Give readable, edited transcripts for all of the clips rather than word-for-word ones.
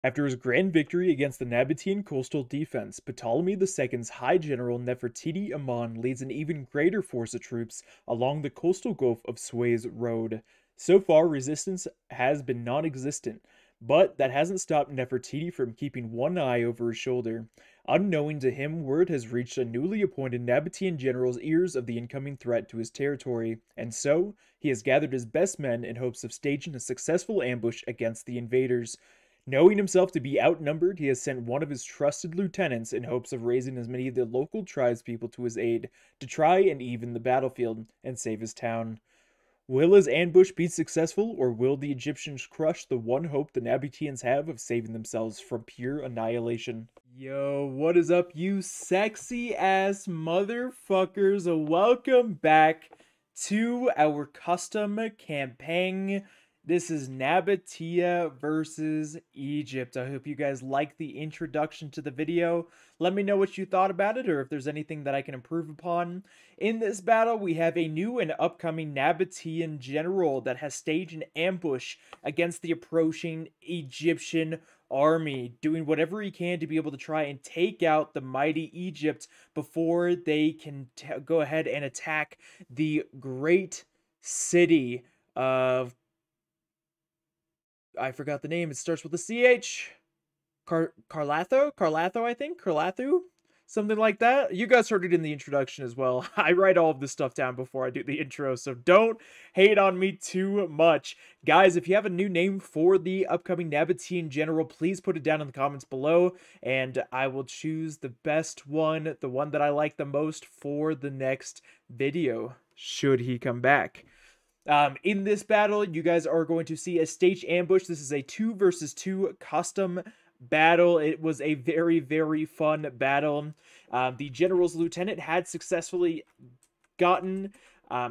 After his grand victory against the Nabatean coastal defense, Ptolemy II's High General Nefertiti Amon leads an even greater force of troops along the coastal Gulf of Suez road. So far, resistance has been non-existent, but that hasn't stopped Nefertiti from keeping one eye over his shoulder. Unknowing to him, word has reached a newly appointed Nabatean general's ears of the incoming threat to his territory, and so he has gathered his best men in hopes of staging a successful ambush against the invaders. Knowing himself to be outnumbered, he has sent one of his trusted lieutenants in hopes of raising as many of the local tribespeople to his aid to try and even the battlefield and save his town. Will his ambush be successful, or will the Egyptians crush the one hope the Nabateans have of saving themselves from pure annihilation? Yo, what is up, you sexy ass motherfuckers? Welcome back to our custom campaign. This is Nabatea versus Egypt. I hope you guys like the introduction to the video. Let me know what you thought about it, or if there's anything that I can improve upon. In this battle, we have a new and upcoming Nabatean general that has staged an ambush against the approaching Egyptian army, doing whatever he can to be able to try and take out the mighty Egypt before they can go ahead and attack the great city of... I forgot the name. It starts with a CH. Carlatho, I think? Carlathu? Something like that. You guys heard it in the introduction as well. I write all of this stuff down before I do the intro, so don't hate on me too much. Guys, if you have a new name for the upcoming Nabatean general, please put it down in the comments below, and I will choose the best one, the one that I like the most for the next video, should he come back. In this battle, you guys are going to see a staged ambush. This is a 2 versus 2 custom battle. It was a very, very fun battle. The general's lieutenant had successfully gotten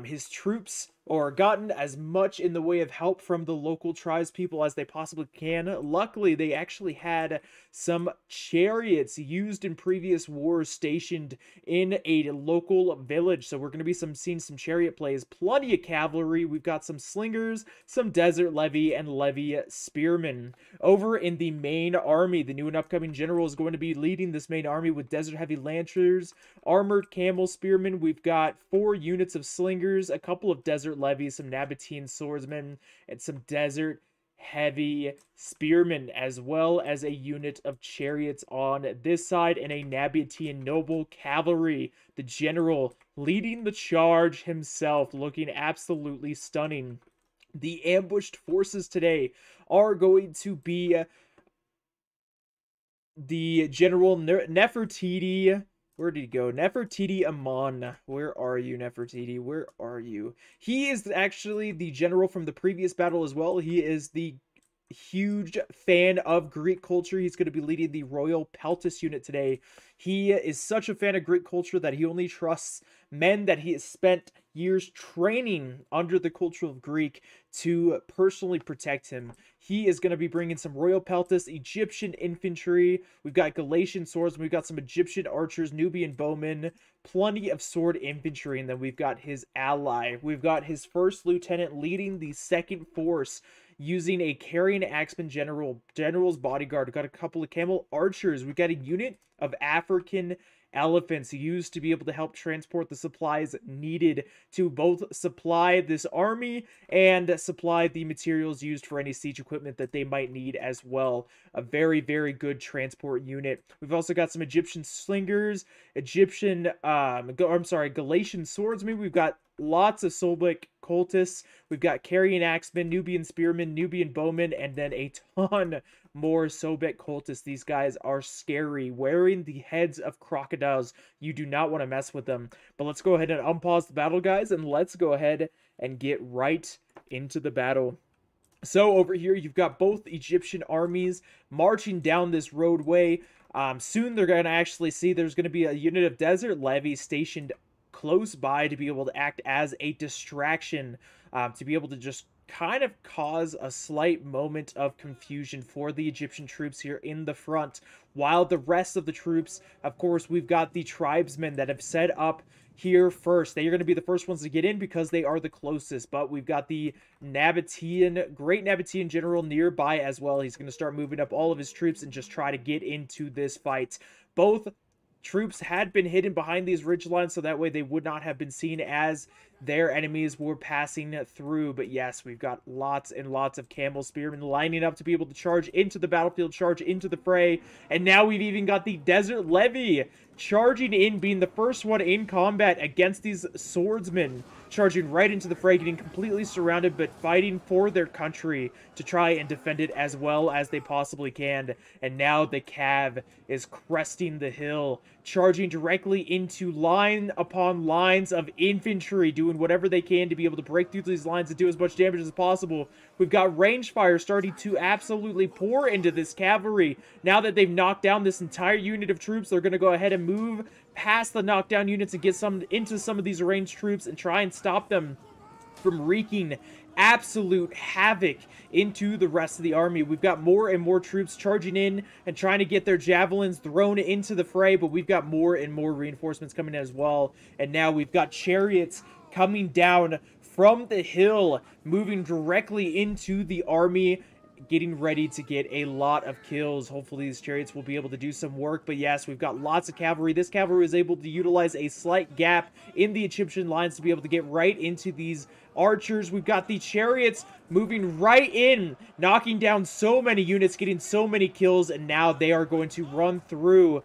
his troops, or gotten as much in the way of help from the local tribespeople as they possibly can. Luckily, they actually had some chariots used in previous wars stationed in a local village, so we're going to be seeing some chariot plays, plenty of cavalry. We've got some slingers, some desert levy, and levy spearmen. Over in the main army, the new and upcoming general is going to be leading this main army with desert heavy lancers, armored camel spearmen. We've got 4 units of slingers, a couple of desert levies, some Nabatean swordsmen, and some desert heavy spearmen, as well as a unit of chariots on this side and a Nabatean noble cavalry. The general leading the charge himself, looking absolutely stunning. The ambushed forces today are going to be the General Nefertiti. Where did he go? Nefertiti Amon. Where are you, Nefertiti? Where are you? He is actually the general from the previous battle as well. He is the huge fan of Greek culture. He's going to be leading the Royal Peltis unit today. He is such a fan of Greek culture that he only trusts men that he has spent years training under the culture of Greek to personally protect him. He is going to be bringing some Royal Peltis, Egyptian infantry. We've got Galatian swords. We've got some Egyptian archers, Nubian bowmen, plenty of sword infantry. And then we've got his ally. We've got his first lieutenant leading the second force, using a carrying axeman general's bodyguard. We've got a couple of camel archers. We've got a unit of African elephants used to be able to help transport the supplies needed to both supply this army and supply the materials used for any siege equipment that they might need as well. A very, very good transport unit. We've also got some Egyptian slingers, Galatian swordsmen. We've got lots of Sobek cultists. We've got carrying axemen, Nubian spearmen, Nubian bowmen, and then a ton more Sobek cultists. These guys are scary, wearing the heads of crocodiles. You do not want to mess with them. But let's go ahead and unpause the battle, guys, and let's go ahead and get right into the battle. So over here, you've got both Egyptian armies marching down this roadway. Soon they're going to actually see there's going to be a unit of desert levies stationed close by to be able to act as a distraction, to be able to just kind of cause a slight moment of confusion for the Egyptian troops here in the front, while the rest of the troops, of course, we've got the tribesmen that have set up here first. They are going to be the first ones to get in because they are the closest, but we've got the great Nabatean general nearby as well. He's going to start moving up all of his troops and just try to get into this fight. Both troops had been hidden behind these ridge lines, so that way they would not have been seen as their enemies were passing through. But yes, we've got lots and lots of camel spearmen lining up to be able to charge into the battlefield, charge into the fray. And now we've even got the desert levy charging in, being the first one in combat against these swordsmen, charging right into the fray, getting completely surrounded, but fighting for their country to try and defend it as well as they possibly can. And now the Cav is cresting the hill, charging directly into line upon lines of infantry, doing whatever they can to be able to break through these lines and do as much damage as possible. We've got range fire starting to absolutely pour into this cavalry. Now that they've knocked down this entire unit of troops, they're going to go ahead and move past the knockdown units and get into some of these ranged troops and try and stop them from wreaking absolute havoc into the rest of the army. We've got more and more troops charging in and trying to get their javelins thrown into the fray, but we've got more and more reinforcements coming in as well. And now we've got chariots coming down from the hill, moving directly into the army, getting ready to get a lot of kills. Hopefully these chariots will be able to do some work, but yes, we've got lots of cavalry. This cavalry is able to utilize a slight gap in the Egyptian lines to be able to get right into these archers. We've got the chariots moving right in, knocking down so many units, getting so many kills, and now they are going to run through.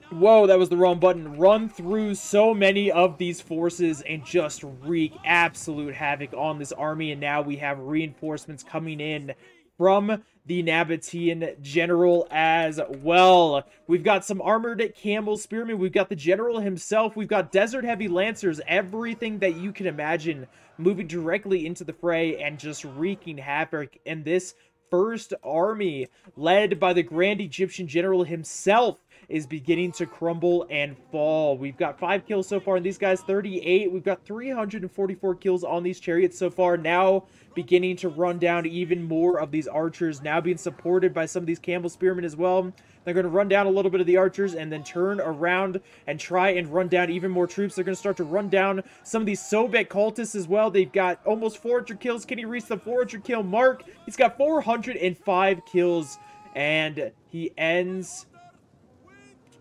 Whoa, that was the wrong button. Run through so many of these forces and just wreak absolute havoc on this army. And now we have reinforcements coming in from the Nabatean general as well. We've got some armored camel spearmen. We've got the general himself. We've got desert heavy lancers. Everything that you can imagine moving directly into the fray and just wreaking havoc. And this first army, led by the Grand Egyptian general himself, is beginning to crumble and fall. We've got 5 kills so far, and these guys 38. We've got 344 kills on these chariots so far. Now beginning to run down even more of these archers, now being supported by some of these camel spearmen as well. They're going to run down a little bit of the archers and then turn around and try and run down even more troops. They're going to start to run down some of these Sobek cultists as well. They've got almost 400 kills. Can he reach the 400 kill mark? He's got 405 kills, and he ends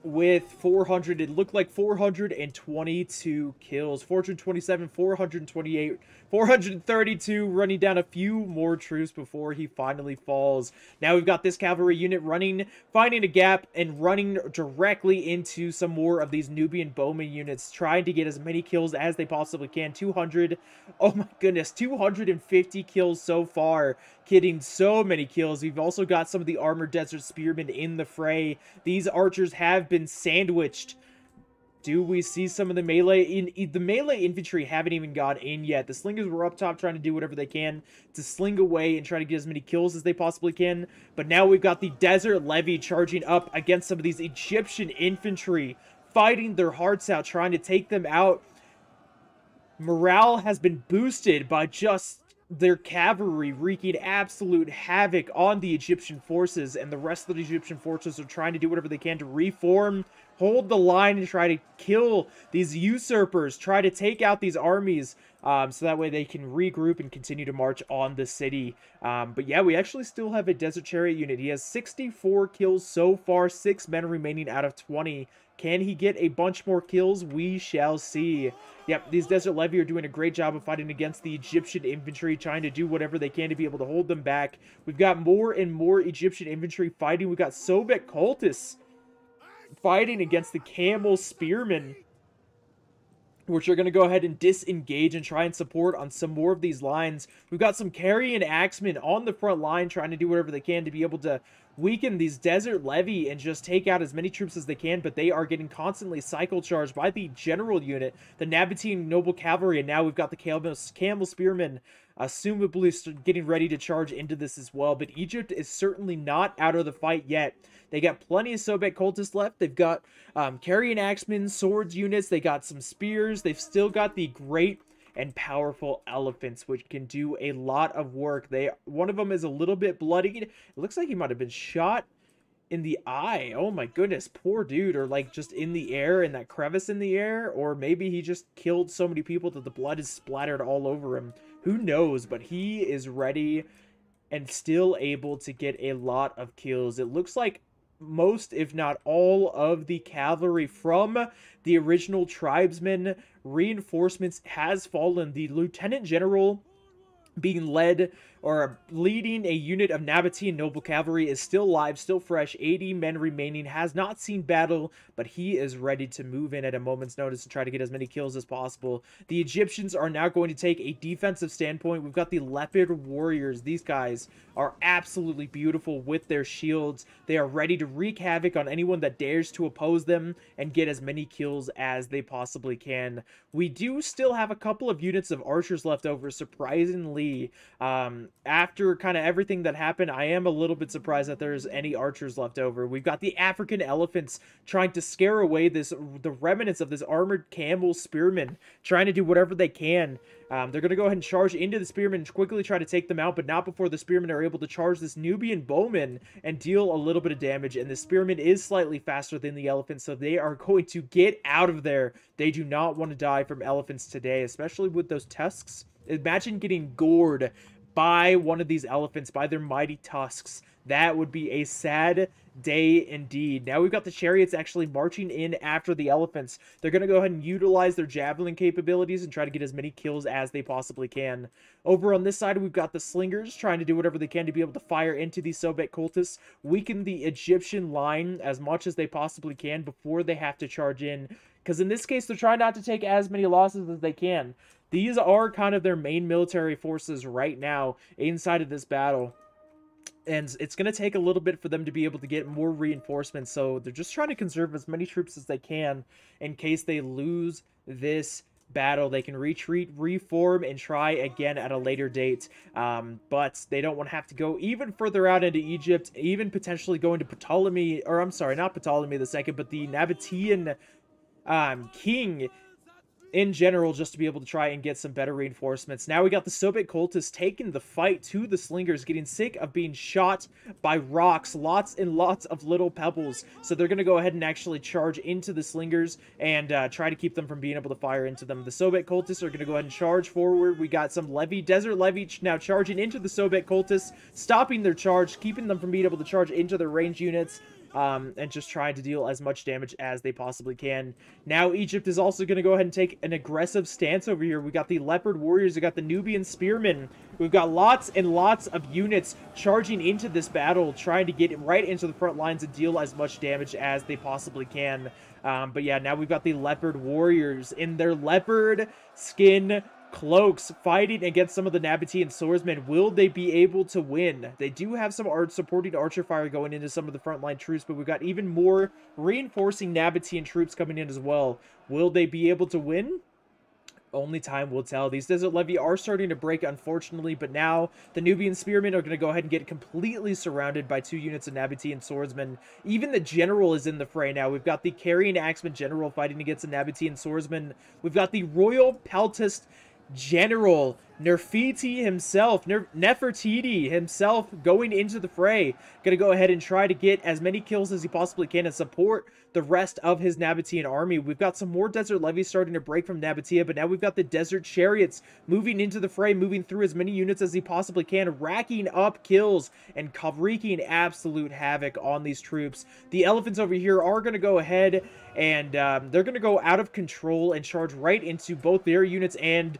with 400, it looked like 422 kills, 427, 428, 432, running down a few more troops before he finally falls. Now we've got this cavalry unit finding a gap and running directly into some more of these Nubian bowman units, trying to get as many kills as they possibly can. 200, oh my goodness, 250 kills so far, getting so many kills. We've also got some of the armored desert spearmen in the fray. These archers have been sandwiched. Do we see some of the melee? The melee infantry haven't even gone in yet. The slingers were up top trying to do whatever they can to sling away and try to get as many kills as they possibly can. But now we've got the desert levy charging up against some of these Egyptian infantry, fighting their hearts out, trying to take them out. Morale has been boosted by just their cavalry wreaking absolute havoc on the Egyptian forces, and the rest of the Egyptian forces are trying to do whatever they can to reform, hold the line, and try to kill these usurpers, try to take out these armies, so that way they can regroup and continue to march on the city. But yeah, we actually still have a desert chariot unit. He has 64 kills so far, 6 men remaining out of 20. Can he get a bunch more kills? We shall see. Yep, these desert levy are doing a great job of fighting against the Egyptian infantry, trying to do whatever they can to be able to hold them back. We've got more and more Egyptian infantry fighting. We've got Sobek cultists fighting against the camel spearmen, which are going to go ahead and disengage and try and support on some more of these lines. We've got some carrying axemen on the front line trying to do whatever they can to be able to weaken these desert levy and just take out as many troops as they can, but they are getting constantly cycle charged by the general unit, the Nabatean noble cavalry, and now we've got the camel spearmen assumably getting ready to charge into this as well. But Egypt is certainly not out of the fight yet. They got plenty of Sobek cultists left. They've got carrying axemen, swords units. They got some spears. They've still got the great and powerful elephants, which can do a lot of work. One of them is a little bit bloodied. It looks like he might have been shot in the eye. Oh my goodness, poor dude. Or like just in the air, in that crevice in the air. Or maybe he just killed so many people that the blood is splattered all over him. Who knows? But he is ready and still able to get a lot of kills. It looks like most, if not all, of the cavalry from the original tribesmen reinforcements has fallen. The lieutenant general being led or leading a unit of Nabatean noble cavalry is still alive, still fresh, 80 men remaining, has not seen battle, but he is ready to move in at a moment's notice to try to get as many kills as possible. The Egyptians are now going to take a defensive standpoint. We've got the leopard warriors. These guys are absolutely beautiful with their shields. They are ready to wreak havoc on anyone that dares to oppose them and get as many kills as they possibly can. We do still have a couple of units of archers left over, surprisingly. After kind of everything that happened, I am a little bit surprised that there's any archers left over. We've got the African elephants trying to scare away the remnants of this armored camel spearmen, trying to do whatever they can. They're going to go ahead and charge into the spearmen and quickly try to take them out, but not before the spearmen are able to charge this Nubian bowman and deal a little bit of damage. And the spearman is slightly faster than the elephant, so they are going to get out of there. They do not want to die from elephants today, especially with those tusks. Imagine getting gored by one of these elephants, by their mighty tusks. That would be a sad day indeed. Now we've got the chariots actually marching in after the elephants. They're going to go ahead and utilize their javelin capabilities and try to get as many kills as they possibly can. Over on this side, we've got the slingers trying to do whatever they can to be able to fire into these Sobek cultists, weaken the Egyptian line as much as they possibly can before they have to charge in. Because in this case, they're trying not to take as many losses as they can. These are kind of their main military forces right now inside of this battle. And it's going to take a little bit for them to be able to get more reinforcements. So they're just trying to conserve as many troops as they can in case they lose this battle. They can retreat, reform, and try again at a later date. But they don't want to have to go even further out into Egypt, even potentially going to Ptolemy, or I'm sorry, not Ptolemy the II, but the Nabatean king in general, just to be able to try and get some better reinforcements. Now we got the Sobek cultists taking the fight to the slingers, getting sick of being shot by rocks, lots and lots of little pebbles. So they're going to go ahead and actually charge into the slingers and try to keep them from being able to fire into them. The Sobek cultists are going to go ahead and charge forward. We got some desert levy now charging into the Sobek cultists, stopping their charge, keeping them from being able to charge into their range units. And just trying to deal as much damage as they possibly can. Now Egypt is also going to go ahead and take an aggressive stance over here. We got the leopard warriors, we got the Nubian spearmen. We've got lots and lots of units charging into this battle, trying to get right into the front lines and deal as much damage as they possibly can. But yeah, now we've got the leopard warriors in their leopard skin cloaks fighting against some of the Nabatean swordsmen. Will they be able to win? They do have some supporting archer fire going into some of the frontline troops, but we've got even more reinforcing Nabatean troops coming in as well. Will they be able to win? Only time will tell. These desert levy are starting to break, unfortunately, but now the Nubian spearmen are going to go ahead and get completely surrounded by 2 units of Nabatean swordsmen. Even the general is in the fray now. We've got the carrying axeman general fighting against the Nabatean swordsman. We've got the royal peltist general Nefertiti himself, Nefertiti himself going into the fray. Gonna go ahead and try to get as many kills as he possibly can and support the rest of his Nabatean army. We've got some more desert levies starting to break from Nabatea, but now we've got the desert chariots moving into the fray, moving through as many units as he possibly can, racking up kills and wreaking absolute havoc on these troops. The elephants over here are going to go ahead and they're going to go out of control and charge right into both their units and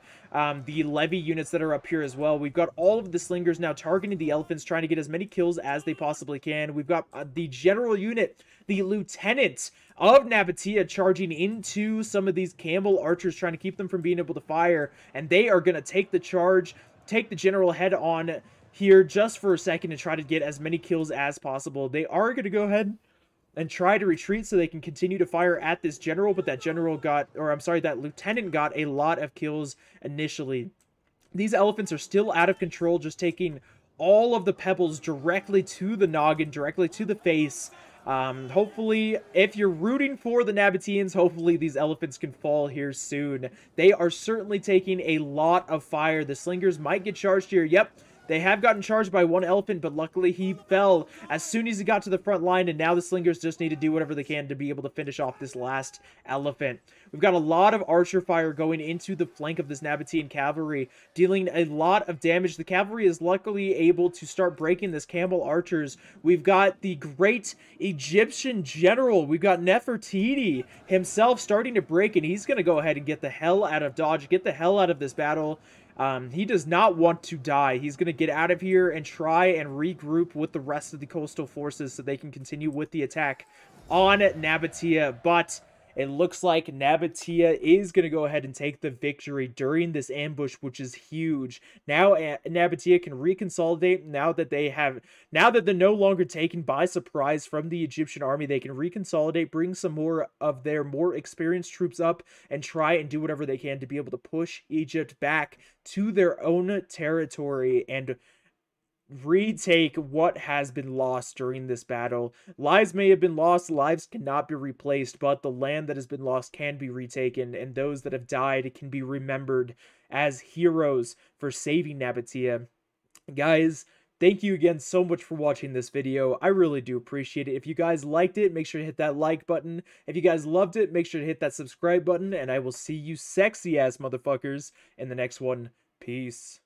the levy units that are up here as well. We've got all of the slingers now targeting the elephants, trying to get as many kills as they possibly can. We've got the general unit, the lieutenant of Nabatea, charging into some of these camel archers, trying to keep them from being able to fire, and they are going to take the charge, take the general head on here just for a second and try to get as many kills as possible. They are going to go ahead and try to retreat so they can continue to fire at this general, but that general got, or I'm sorry, that lieutenant got a lot of kills initially. These elephants are still out of control, just taking all of the pebbles directly to the noggin, directly to the face. Hopefully, if you're rooting for the Nabateans, hopefully these elephants can fall here soon. They are certainly taking a lot of fire. The slingers might get charged here. Yep. They have gotten charged by one elephant, but luckily he fell as soon as he got to the front line, and now the slingers just need to do whatever they can to be able to finish off this last elephant. We've got a lot of archer fire going into the flank of this Nabatean cavalry, dealing a lot of damage. The cavalry is luckily able to start breaking this camel archers. We've got the great Egyptian general. We've got Nefertiti himself starting to break, and he's going to go ahead and get the hell out of Dodge, get the hell out of this battle. He does not want to die. He's going to get out of here and try and regroup with the rest of the coastal forces so they can continue with the attack on Nabatea. But it looks like Nabatea is going to go ahead and take the victory during this ambush, which is huge. Now Nabatea can reconsolidate now that they're no longer taken by surprise from the Egyptian army. They can reconsolidate, bring some more of their more experienced troops up, and try and do whatever they can to be able to push Egypt back to their own territory and retake what has been lost during this battle. Lives may have been lost, lives cannot be replaced, but the land that has been lost can be retaken, and those that have died can be remembered as heroes for saving Nabatea. Guys, thank you again so much for watching this video. I really do appreciate it. If you guys liked it, make sure to hit that like button. If you guys loved it, make sure to hit that subscribe button, and I will see you sexy ass motherfuckers in the next one. Peace.